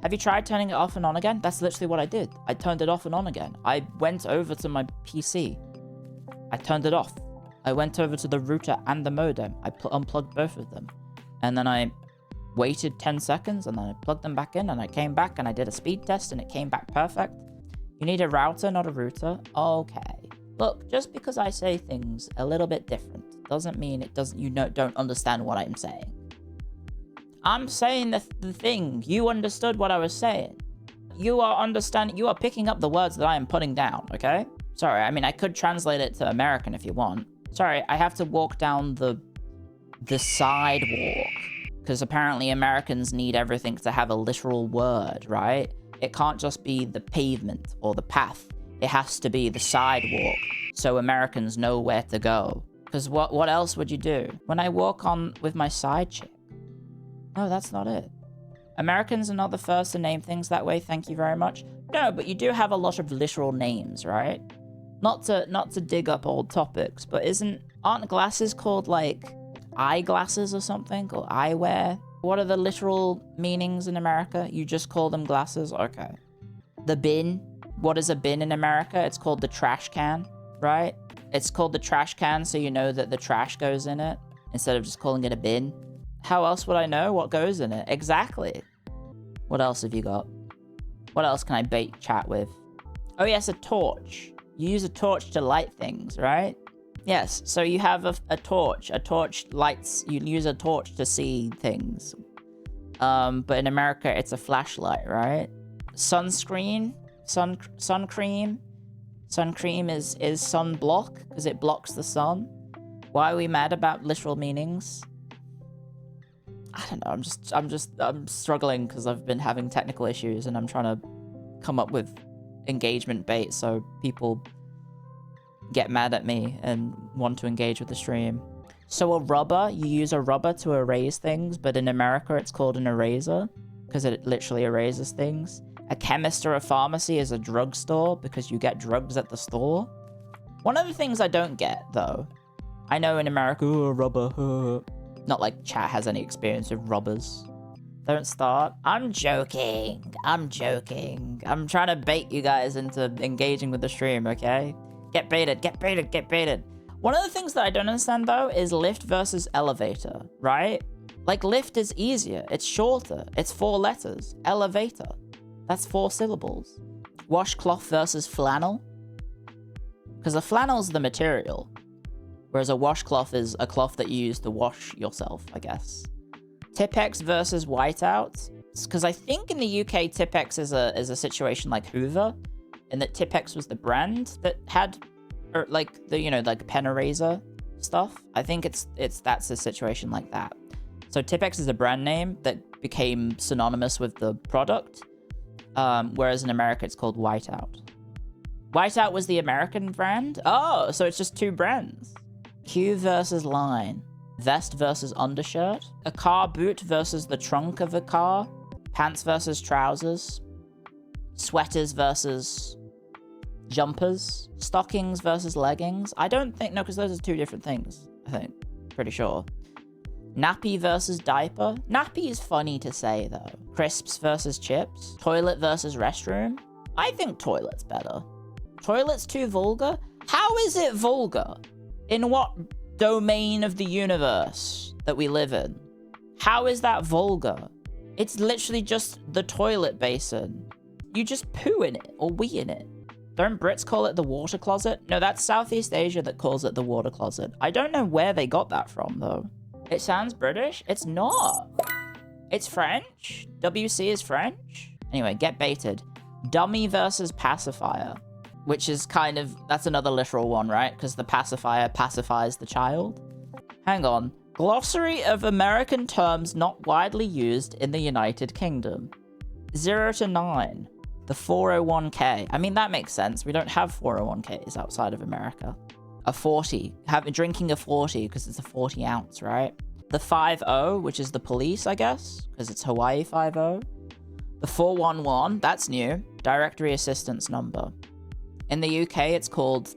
Have you tried turning it off and on again? That's literally what I did. I turned it off and on again. I went over to my PC. I turned it off. I went over to the router and the modem. I unplugged both of them. And then I waited 10 seconds and then I plugged them back in and I came back and I did a speed test and it came back perfect. You need a router, not a router? Okay. Look, just because I say things a little bit different doesn't mean you don't understand what I'm saying. I'm saying the thing. You understood what I was saying. You are picking up the words that I am putting down, okay? Sorry, I mean, I could translate it to American if you want. Sorry, I have to walk down the sidewalk. Because apparently Americans need everything to have a literal word, right? It can't just be the pavement or the path. It has to be the sidewalk, so Americans know where to go. Because what else would you do? When I walk on with my side chick? No, that's not it. Americans are not the first to name things that way, thank you very much. No, but you do have a lot of literal names, right? Not to dig up old topics, but aren't glasses called, like, eyeglasses or something? Or eyewear? What are the literal meanings in America? You just call them glasses? Okay. The bin. What is a bin in America? It's called the trash can, right? It's called the trash can so you know that the trash goes in it, instead of just calling it a bin. How else would I know what goes in it? Exactly. What else have you got? What else can I bait chat with? Oh yes, a torch. You use a torch to light things, right? Yes, so you have a torch. A torch lights, you use a torch to see things. But in America, it's a flashlight, right? Sunscreen, sun cream. Sun cream is sunblock, because it blocks the sun. Why are we mad about literal meanings? I don't know, I'm struggling because I've been having technical issues and I'm trying to come up with engagement bait so people get mad at me and want to engage with the stream. So a rubber, you use a rubber to erase things, but in America it's called an eraser because it literally erases things. A chemist or a pharmacy is a drugstore because you get drugs at the store. One of the things I don't get, though, I know in America, oh, rubber, not like chat has any experience with rubbers. Don't start. I'm joking. I'm joking. I'm trying to bait you guys into engaging with the stream, okay? Get baited, get baited, get baited. One of the things that I don't understand, though, is lift versus elevator, right? Like, lift is easier. It's shorter. It's 4 letters. Elevator. That's 4 syllables. Washcloth versus flannel. Because a flannel's the material. Whereas a washcloth is a cloth that you use to wash yourself, I guess. Tipex versus whiteout. Because I think in the UK, Tipex is a situation like Hoover, in that Tipex was the brand that had, or like the, you know, like pen eraser stuff. I think that's a situation like that. So Tipex is a brand name that became synonymous with the product, whereas in America it's called whiteout. Whiteout was the American brand? Oh, so it's just 2 brands. Q versus line. Vest versus undershirt. A car boot versus the trunk of a car. Pants versus trousers. Sweaters versus jumpers. Stockings versus leggings. I don't think, no, because those are 2 different things, I think. Pretty sure. Nappy versus diaper. Nappy is funny to say, though. Crisps versus chips. Toilet versus restroom. I think toilet's better. Toilet's too vulgar? How is it vulgar? In what domain of the universe that we live in? How is that vulgar? It's literally just the toilet basin. You just poo in it or wee in it. Don't Brits call it the water closet? No, that's Southeast Asia that calls it the water closet. I don't know where they got that from, though. It sounds British? It's not. It's French. WC is French. Anyway, get baited. Dummy versus pacifier. Which is kind of, that's another literal one, right? Because the pacifier pacifies the child. Hang on. Glossary of American terms not widely used in the United Kingdom. 0 to 9. The 401k. I mean, that makes sense. We don't have 401ks outside of America. A 40. Drinking a 40 because it's a 40 ounce, right? The 50, which is the police, I guess, because it's Hawaii 50. The 411, that's new. Directory assistance number. In the UK, it's called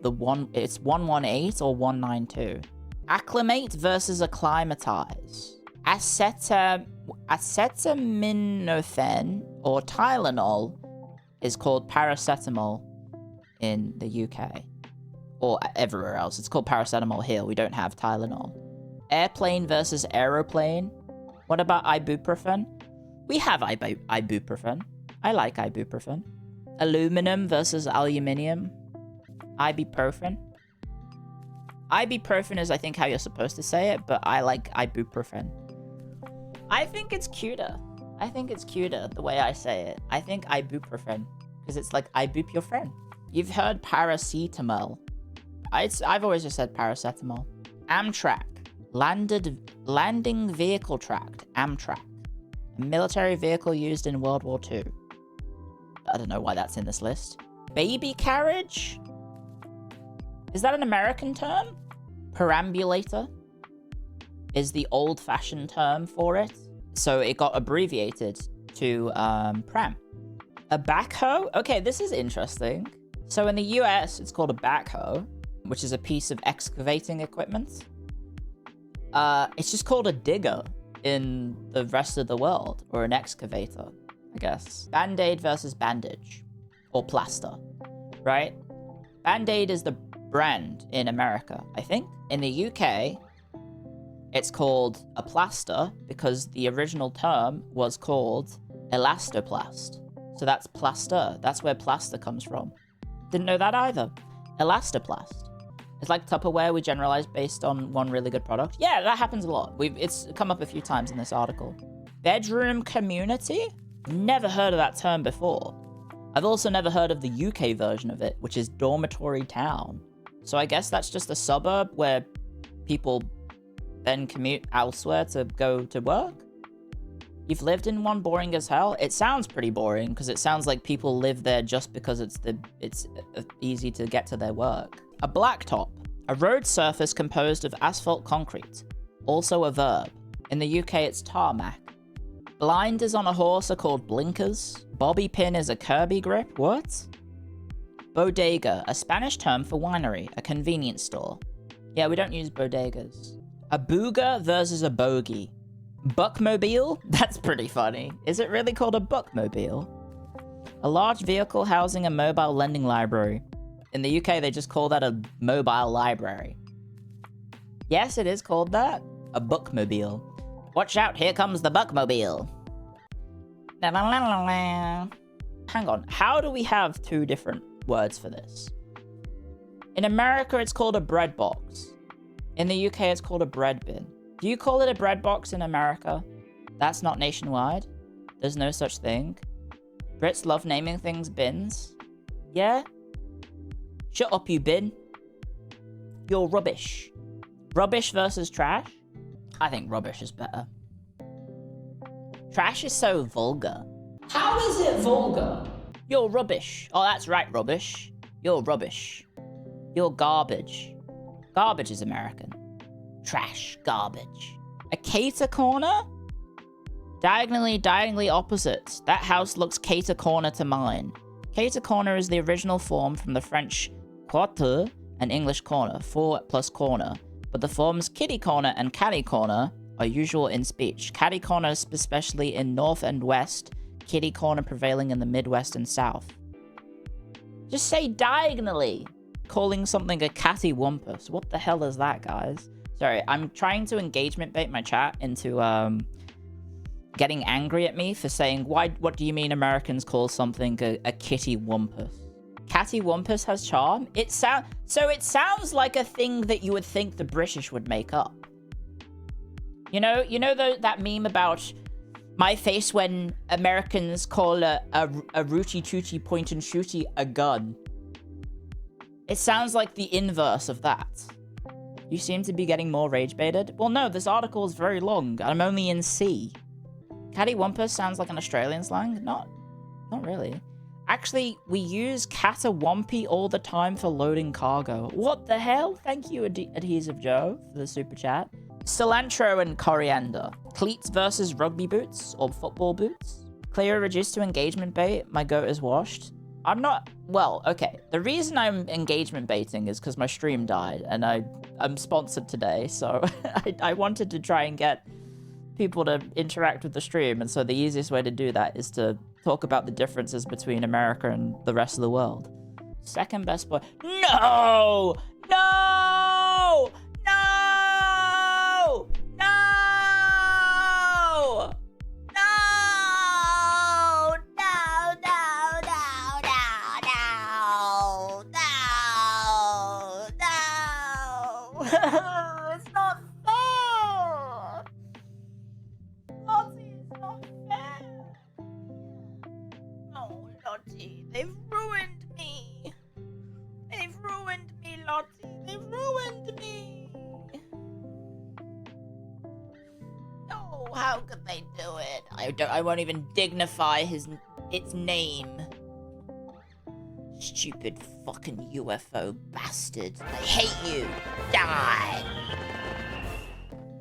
it's 118 or 192. Acclimate versus acclimatize. Acetaminophen or Tylenol is called paracetamol in the UK. Or everywhere else. It's called paracetamol here. We don't have Tylenol. Airplane versus aeroplane. What about ibuprofen? We have ibuprofen. I like ibuprofen. Aluminum versus aluminium. Ibuprofen. Ibuprofen is, I think, how you're supposed to say it, but I like ibuprofen. I think it's cuter. I think it's cuter the way I say it. I think ibuprofen, because it's like ibup your friend. You've heard paracetamol. I've always just said paracetamol. Amtrak. Landing vehicle tract. Amtrak. A military vehicle used in World War II. I don't know why that's in this list. Baby carriage? Is that an American term? Perambulator is the old-fashioned term for it. So it got abbreviated to pram. A backhoe? Okay, this is interesting. So in the US, it's called a backhoe, which is a piece of excavating equipment. It's just called a digger in the rest of the world, or an excavator, I guess. Band-Aid versus bandage, or plaster, right? Band-Aid is the brand in America, I think. In the UK, it's called a plaster because the original term was called elastoplast. So that's plaster. That's where plaster comes from. Didn't know that either. Elastoplast. It's like Tupperware, we generalize based on one really good product. Yeah, that happens a lot. It's come up a few times in this article. Bedroom community? Never heard of that term before. I've also never heard of the UK version of it, which is dormitory town. So I guess that's just a suburb where people then commute elsewhere to go to work? You've lived in one? Boring as hell? It sounds pretty boring, because it sounds like people live there just because it's easy to get to their work. A blacktop. A road surface composed of asphalt concrete. Also a verb. In the UK, it's tarmac. Blinders on a horse are called blinkers. Bobby pin is a Kirby grip. What? Bodega. A Spanish term for winery. A convenience store. Yeah, we don't use bodegas. A booger versus a bogey. Buckmobile? That's pretty funny. Is it really called a buckmobile? A large vehicle housing a mobile lending library. In the UK, they just call that a mobile library. Yes, it is called that. A bookmobile. Watch out, here comes the buckmobile. Hang on, how do we have two different words for this? In America, it's called a bread box. In the UK, it's called a bread bin. Do you call it a bread box in America? That's not nationwide. There's no such thing. Brits love naming things bins. Yeah? Shut up, you bin. You're rubbish. Rubbish versus trash? I think rubbish is better. Trash is so vulgar. How is it vulgar? You're rubbish. Oh, that's right, rubbish. You're rubbish. You're garbage. Garbage is American. Trash, garbage. A cater corner? Diagonally opposite. That house looks cater corner to mine. Cater corner is the original form from the French quarter and English corner, 4 plus corner. But the forms kitty corner and catty corner are usual in speech. Catty corner especially in North and West, kitty corner prevailing in the Midwest and South. Just say diagonally. Calling something a catty wumpus. What the hell is that, guys? Sorry, I'm trying to engagement bait my chat into getting angry at me for saying, what do you mean Americans call something a kitty wumpus? Catty wumpus has charm? It sounds like a thing that you would think the British would make up. You know that meme about my face when Americans call a rooty tooty point and shooty a gun. It sounds like the inverse of that. You seem to be getting more rage baited. Well, no, this article is very long. I'm only in C. Cattywampus sounds like an Australian slang. Not really. Actually, we use catawampy all the time for loading cargo. What the hell? Thank you, Adhesive Joe, for the super chat. Cilantro and coriander. Cleats versus rugby boots or football boots. Clio reduced to engagement bait. My goat is washed. I'm not... Well, okay. The reason I'm engagement baiting is because my stream died, and I'm sponsored today, so I wanted to try and get people to interact with the stream, and so the easiest way to do that is to talk about the differences between America and the rest of the world. Second best boy. No! No! No! No! It's not fair! Lottie, it's not fair! Oh, Lottie, they've ruined me! They've ruined me, Lottie! They've ruined me! Oh, how could they do it? I won't even dignify its name. Stupid fucking UFO bastards. I hate you. Die!